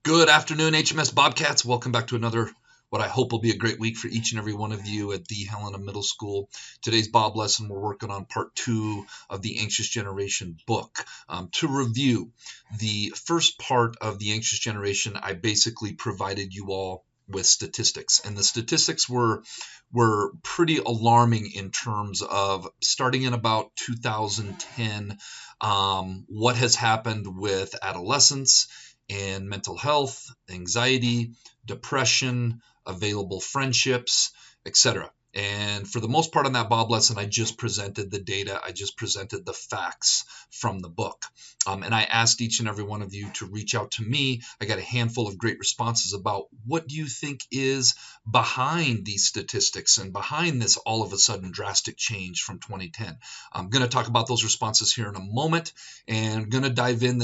Good afternoon, HMS Bobcats. Welcome back to another, what I hope will be a great week for each and every one of you at the Helena Middle School. Today's Bob lesson, we're working on part 2 of the Anxious Generation book. To review, the first part of the Anxious Generation, I basically provided you all with statistics, and the statistics were pretty alarming in terms of starting in about 2010, what has happened with adolescents and mental health, anxiety, depression, available friendships, etc. And for the most part on that Bob lesson, I just presented the data. I just presented the facts from the book. And I asked each and every one of you to reach out to me. I got a handful of great responses about what do you think is behind these statistics and behind this all of a sudden drastic change from 2010. I'm going to talk about those responses here in a moment, and going to dive in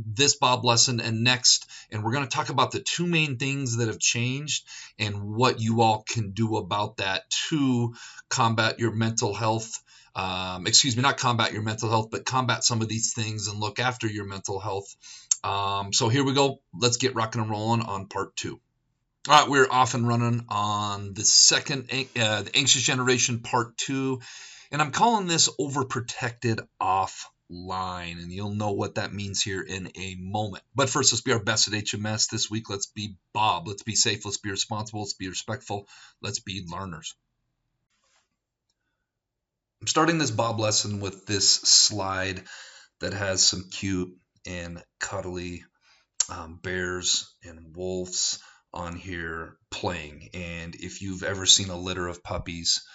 this Bob lesson and next, and we're going to talk about the two main things that have changed and what you all can do about that to combat your mental health. Not combat your mental health, but combat some of these things and look after your mental health. So here we go. Let's get rocking and rolling on part 2. All right, we're off and running on the second, the Anxious Generation part 2, and I'm calling this Overprotected Offline, and you'll know what that means here in a moment. But first, let's be our best at HMS this week. Let's be Bob. Let's be safe. Let's be responsible. Let's be respectful. Let's be learners. I'm starting this Bob lesson with this slide that has some cute and cuddly bears and wolves on here playing. And if you've ever seen a litter of puppies,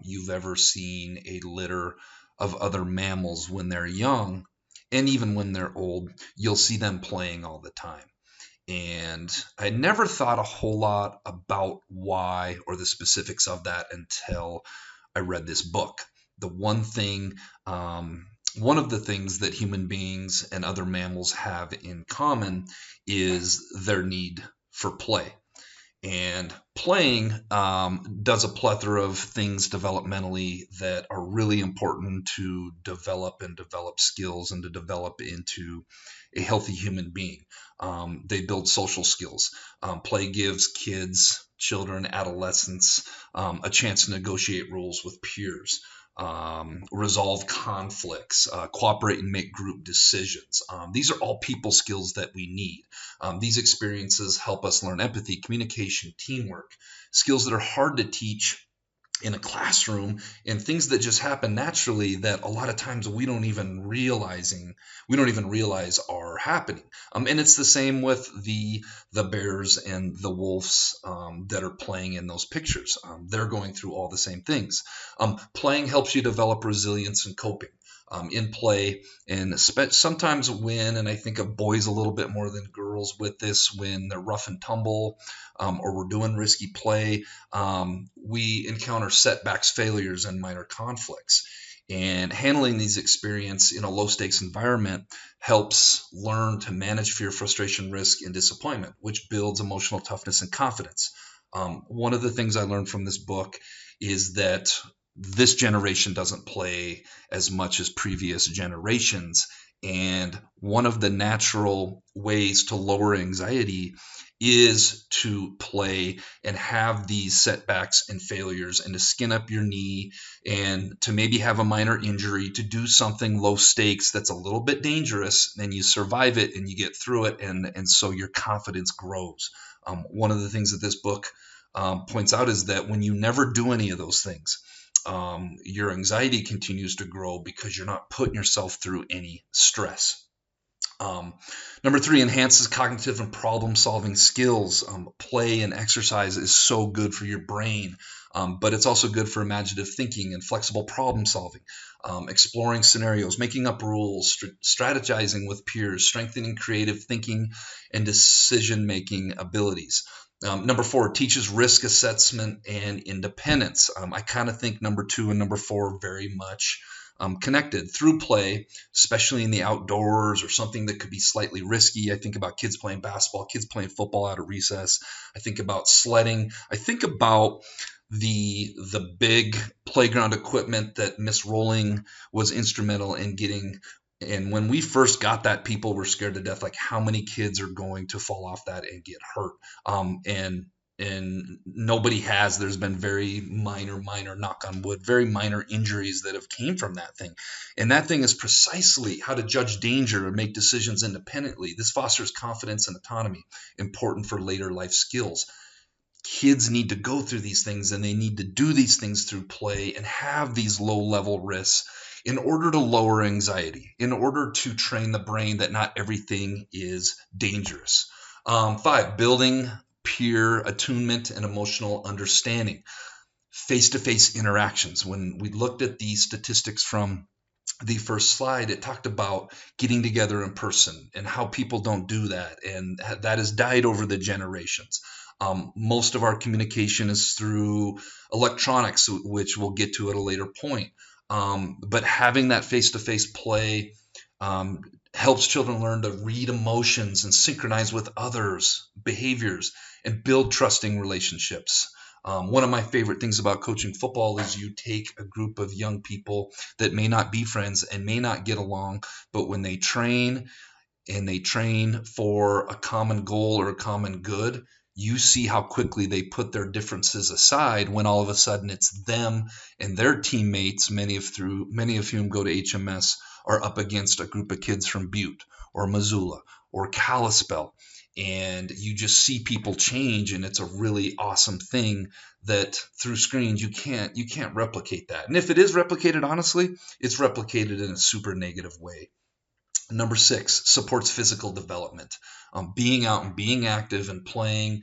you've ever seen a litter of other mammals when they're young, and even when they're old, you'll see them playing all the time. And I never thought a whole lot about why or the specifics of that until I read this book. One of the things that human beings and other mammals have in common is their need for play. And playing does a plethora of things developmentally that are really important to develop skills and to develop into a healthy human being. They build social skills. Play gives children, adolescents, a chance to negotiate rules with peers. Resolve conflicts, cooperate and make group decisions. These are all people skills that we need. These experiences help us learn empathy, communication, teamwork, skills that are hard to teach in a classroom, and things that just happen naturally that a lot of times we don't even realize are happening. And it's the same with the bears and the wolves that are playing in those pictures. They're going through all the same things. Playing helps you develop resilience and coping. In play, and sometimes and I think of boys a little bit more than girls with this, when they're rough and tumble, or we're doing risky play, we encounter setbacks, failures, and minor conflicts. And handling these experiences in a low-stakes environment helps learn to manage fear, frustration, risk, and disappointment, which builds emotional toughness and confidence. One of the things I learned from this book is that this generation doesn't play as much as previous generations. And one of the natural ways to lower anxiety is to play and have these setbacks and failures, and to skin up your knee, and to maybe have a minor injury, to do something low stakes that's a little bit dangerous, and you survive it and you get through it, and so your confidence grows. One of the things that this book points out is that when you never do any of those things, your anxiety continues to grow because you're not putting yourself through any stress. Number 3, enhances cognitive and problem-solving skills. Play and exercise is so good for your brain, but it's also good for imaginative thinking and flexible problem-solving, exploring scenarios, making up rules, strategizing with peers, strengthening creative thinking and decision-making abilities. Number 4, teaches risk assessment and independence. I kind of think number 2 and number 4 are very much connected. Through play, especially in the outdoors or something that could be slightly risky. I think about kids playing basketball, kids playing football out at recess. I think about sledding. I think about the big playground equipment that Miss Rowling was instrumental in getting And when we first got that, people were scared to death, like how many kids are going to fall off that and get hurt. And nobody has. There's been very minor, knock on wood, very minor injuries that have came from that thing. And that thing is precisely how to judge danger and make decisions independently. This fosters confidence and autonomy, important for later life skills. Kids need to go through these things, and they need to do these things through play and have these low level risks in order to lower anxiety, in order to train the brain that not everything is dangerous. 5, building peer attunement and emotional understanding. Face-to-face interactions. When we looked at the statistics from the first slide, it talked about getting together in person and how people don't do that, and that has died over the generations. Most of our communication is through electronics, which we'll get to at a later point. But having that face-to-face play helps children learn to read emotions and synchronize with others' behaviors and build trusting relationships. One of my favorite things about coaching football is you take a group of young people that may not be friends and may not get along, but when they train and they train for a common goal or a common good, you see how quickly they put their differences aside when all of a sudden it's them and their teammates, many of whom go to HMS, are up against a group of kids from Butte or Missoula or Kalispell. And you just see people change, and it's a really awesome thing that through screens you can't replicate that. And if it is replicated, honestly, it's replicated in a super negative way. Number 6, supports physical development. Being out and being active and playing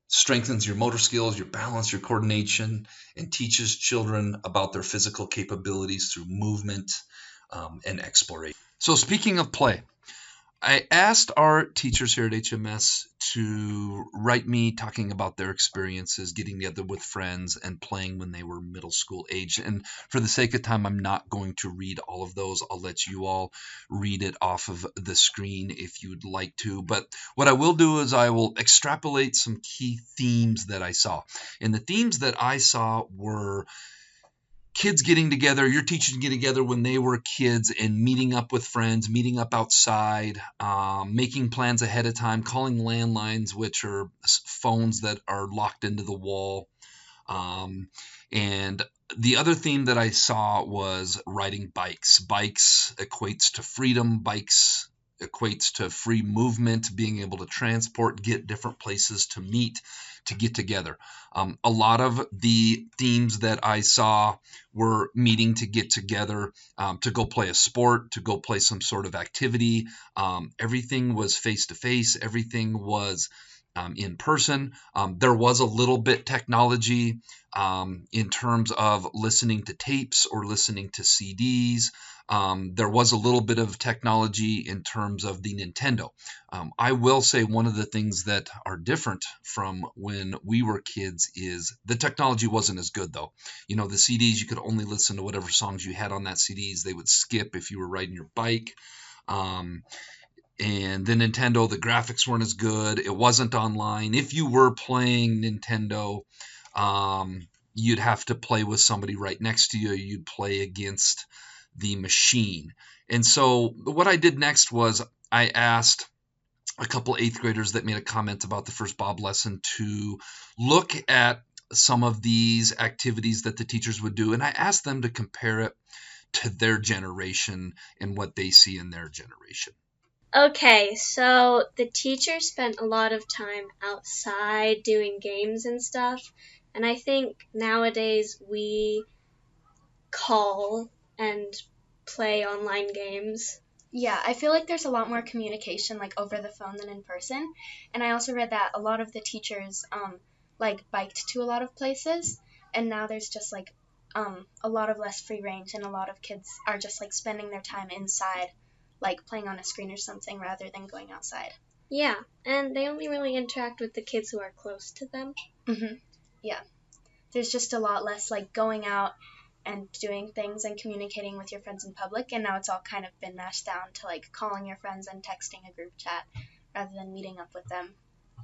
strengthens your motor skills, your balance, your coordination, and teaches children about their physical capabilities through movement and exploration. So speaking of play, I asked our teachers here at HMS to write me talking about their experiences getting together with friends and playing when they were middle school age. And for the sake of time, I'm not going to read all of those. I'll let you all read it off of the screen if you'd like to. But what I will do is I will extrapolate some key themes that I saw. And the themes that I saw were kids getting together, your teachers getting together when they were kids and meeting up with friends, meeting up outside, making plans ahead of time, calling landlines, which are phones that are locked into the wall. And the other theme that I saw was riding bikes. Bikes equates to freedom. Bikes equates to free movement, being able to transport, get different places to meet, to get together. A lot of the themes that I saw were meeting to get together, to go play a sport, to go play some sort of activity. Everything was face to face. Everything was in person. There was a little bit technology in terms of listening to tapes or listening to CDs. There was a little bit of technology in terms of the Nintendo. I will say one of the things that are different from when we were kids is the technology wasn't as good, though. You know, the CDs, you could only listen to whatever songs you had on that CDs. They would skip if you were riding your bike. And the Nintendo, the graphics weren't as good. It wasn't online. If you were playing Nintendo, you'd have to play with somebody right next to you. You'd play against the machine. And so what I did next was I asked a couple 8th graders that made a comment about the first Bob lesson to look at some of these activities that the teachers would do. And I asked them to compare it to their generation and what they see in their generation. Okay, so the teachers spent a lot of time outside doing games and stuff, and I think nowadays we call and play online games. Yeah, I feel like there's a lot more communication like over the phone than in person. And I also read that a lot of the teachers like biked to a lot of places, and now there's just like a lot of less free range, and a lot of kids are just like spending their time inside, like playing on a screen or something rather than going outside. Yeah, and they only really interact with the kids who are close to them. Yeah. There's just a lot less like going out and doing things and communicating with your friends in public, and now it's all kind of been mashed down to like calling your friends and texting a group chat rather than meeting up with them.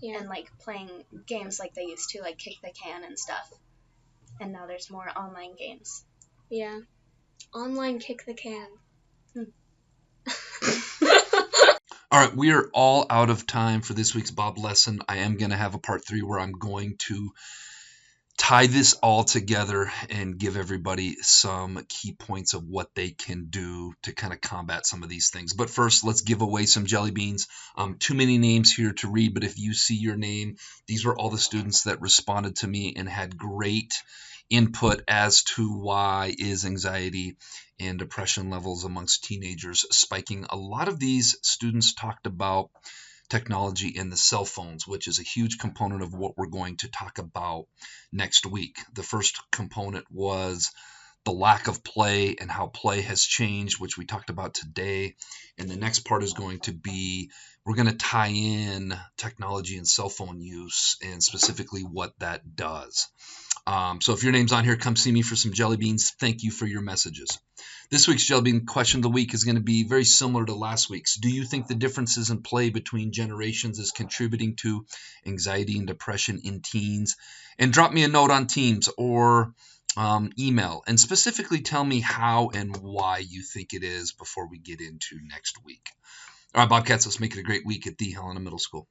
Yeah. And like playing games like they used to, like kick the can and stuff. And now there's more online games. Yeah. Online kick the can. All right, we are all out of time for this week's Bob lesson. I am going to have a part 3 where I'm going to tie this all together and give everybody some key points of what they can do to kind of combat some of these things. But first, let's give away some jelly beans. Too many names here to read, but if you see your name, these were all the students that responded to me and had great input as to why is anxiety and depression levels amongst teenagers spiking. A lot of these students talked about technology and the cell phones, which is a huge component of what we're going to talk about next week. The first component was the lack of play and how play has changed, which we talked about today. And the next part is going to be, we're going to tie in technology and cell phone use and specifically what that does. So if your name's on here, come see me for some jelly beans. Thank you for your messages. This week's Jelly Bean question of the week is going to be very similar to last week's. Do you think the differences in play between generations is contributing to anxiety and depression in teens? And drop me a note on Teams or email, and specifically tell me how and why you think it is before we get into next week. All right, Bobcats, let's make it a great week at the Helena Middle School.